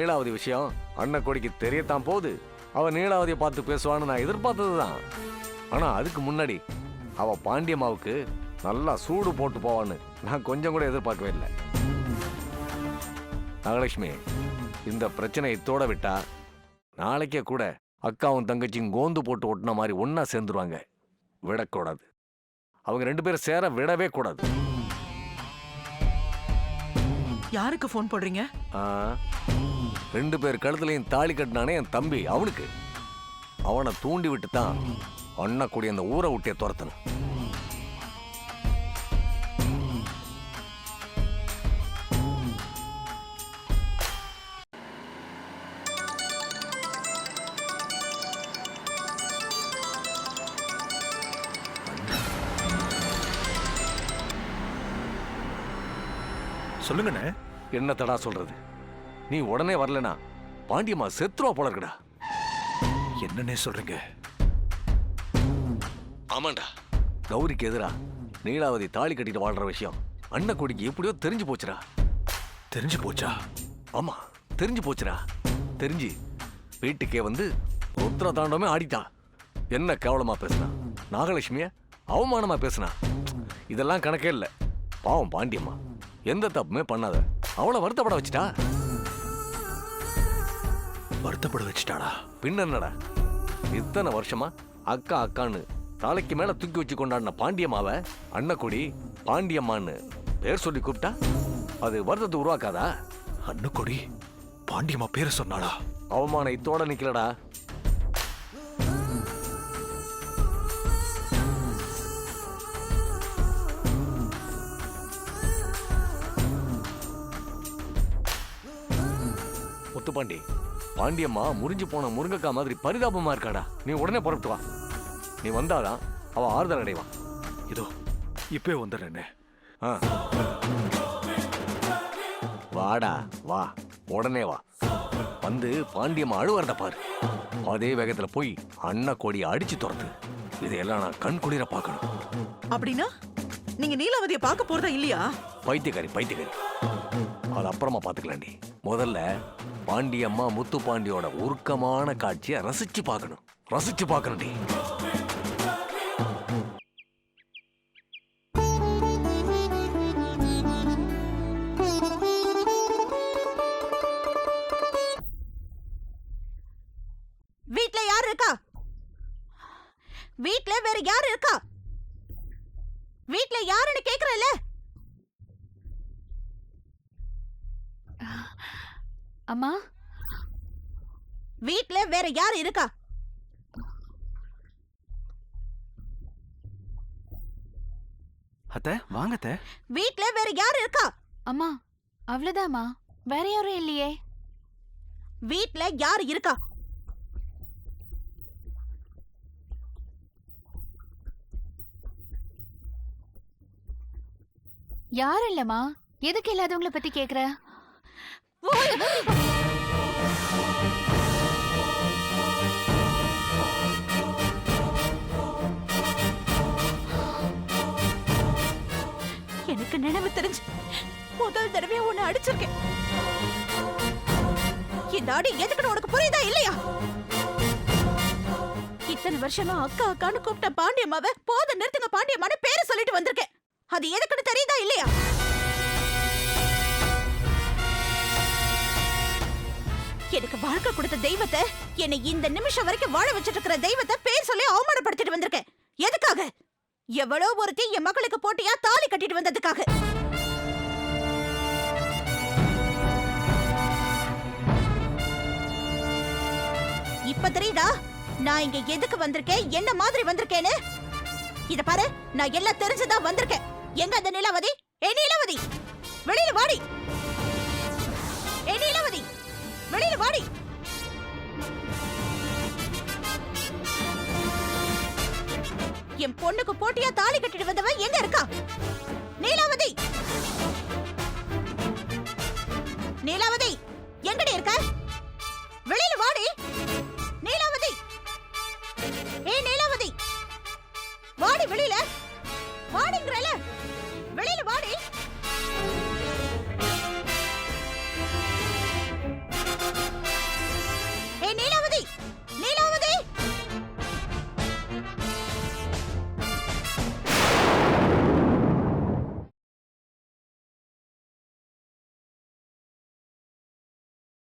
நீலாவதி விஷயம் அண்ணன் கொடிக்கு தெரியத்தான் போகுது. அவ நீலாவதியை பார்த்து பேசுவான்னு நான் எதிர்பார்த்ததுதான். ஆனா அதுக்கு முன்னாடி அவ பாண்டியம்மாவுக்கு நல்லா சூடு போட்டு போவான்னு நான் கொஞ்சம் கூட எதிர்பார்க்கவே இல்லை. நாகலட்சுமி, இந்த பிரச்சனை இத்தோட விட்டா நாளைக்கே கூட அக்காவும் தங்கச்சியும் கோந்து போட்டு ஒட்டின மாதிரி ஒன்னா சேர்ந்துருவாங்க. விடக்கூடாது. அவங்க 2 பேரும் சேர விடவே கூடாது. யாருக்கு போன் போடுறீங்க? 2 பேர் கழுத்துலையும் தாலி கட்டினானே என் தம்பி, அவனுக்கு. அவனை தூண்டி விட்டு தான் அண்ணா கூடிய அந்த ஊரை விட்டே துரத்தணும். சொல்லுங்கண்ணே. என்ன தடா சொல்றது? நீ உடனே வரலனா பாண்டியம்மா செத்துருவா போல இருக்குடா. என்னன்னே சொல்றீங்க? ஆமாண்டா, கௌரிக்கு எதிரா நீலாவதி தாலி கட்டிட்டு வாழ்ற விஷயம் அண்ணன் எப்படியோ தெரிஞ்சு போச்சுடா. தெரிஞ்சு போச்சா? ஆமா, தெரிஞ்சு போச்சுடா. தெரிஞ்சு வீட்டுக்கே வந்து ருத்ர தாண்டவமே ஆடிட்டா. என்ன கேவலமா பேசுனா, நாகலட்சுமிய அவமானமா பேசுனா. இதெல்லாம் கணக்கே இல்லை. பாவம் பாண்டியம்மா எந்த தப்புமே பண்ணாத அவளை வருத்தப்பட வச்சுட்டா. வருத்தப்பட வச்சுட்டாளா? பின்ன என்னடா, இத்தனை வருஷமா அக்கா அக்கான்னு தலைக்கு மேல தூக்கி வச்சு கொண்டாடின பாண்டியம்மாவை அன்னக்குடி பாண்டியம்மான்னு பேர் சொல்லி கூப்பிட்டா அது வருத்தத்தை உருவாக்காதா? அன்னக்குடி பாண்டியம்மா பேரை சொன்னாளா? அவமான இத்தோட நிக்கலடா. முத்துப்பாண்டி, பாண்டியம்மா முறிஞ்சு போன முருங்கக்கா மாதிரி பரிதாபமா இருக்காடா. நீ உடனே புறப்பட்டு வா. நீ வந்தாதான் அவ ஆறுதல் அடைவான். இதோ இப்பே வந்துடுறேன்னு. வாடா வா, உடனே வா. வந்து பாண்டியம்மா அழுவறத பாரு. அதே வேகத்துல போய் அண்ணா கோடியை அடிச்சு துரத்து. இதையெல்லாம் நான் கண் குளிர பார்க்கணும். அப்படின்னா நீங்க நீலாவதியை பார்க்க போறதா இல்லையா? பைத்தியக்காரி பைத்தியக்காரி, அது அப்புறமா பாத்துக்கலாண்டி. முதல்ல பாண்டியம்மா முத்து பாண்டியோட உருக்கமான காட்சியை ரசிச்சு பார்க்கணும். ரசிச்சு பார்க்கணும்டி. வீட்ல யார் இருக்கா? வீட்ல வேற யார் இருக்கா? வீட்ல யாருன்னு கேக்குறல்ல? அம்மா, வீட்ல வேற யார் இருக்கா? அத்தை வாங்க அத்தை. வீட்ல வேற யார் இருக்கா? அம்மா அவ்வளவுதாம்மா, வேற யாரும் இல்லையே. வீட்ல யார் இருக்கா? யாரும் இல்லம்மா. எதுக்கு இல்லாதவங்கள பத்தி கேக்குற? எனக்கு நினைவு தெரிஞ்சு முதல் தடவை உன்னை அடிச்சிருக்கேன். இந்த அடி எதுக்குன்னு உனக்கு புரியுதா இல்லையா? இத்தனை வருஷமா அக்கா அக்கான்னு கூப்பிட்ட பாண்டியம்மாவை போத நிறுத்துங்க பாண்டியம்மான்னு பேரை சொல்லிட்டு வந்திருக்கேன். அது எதுக்குன்னு தெரியுதா இல்லையா? எனக்கு வாழ்க்கை கொடுத்த தெய்வத்தை, என்னை இந்த நிமிஷம் வரைக்கும் வாழ வச்சிட்டு இருக்கிற தெய்வத்தை பேர் சொல்லி அவமானப்படுத்திட்டு வந்திருக்கேன். எதுக்காக? எவ்வளோ ஒருத்தி என் மகளுக்கு போட்டியா தாலி கட்டிட்டு வந்ததுக்காக. இப்ப தெரியுதா நான் இங்க எதுக்கு வந்திருக்கேன், என்ன மாதிரி வந்திருக்கேன்னு? இத பாரு, நான் எல்லாம் தெரிஞ்சுதான் வந்திருக்கேன். எங்க அந்த நிலாவதி? ஏ நிலாவதி, வெளியில வாடி. ஏ நிலாவதி, வெளியில வாடி. என் பொண்ணுக்கு போட்டியா தாலி கட்டிட்டு வந்தவ எங்க இருக்கா? நீலாவதி, நீலாவதி எங்கடி இருக்க?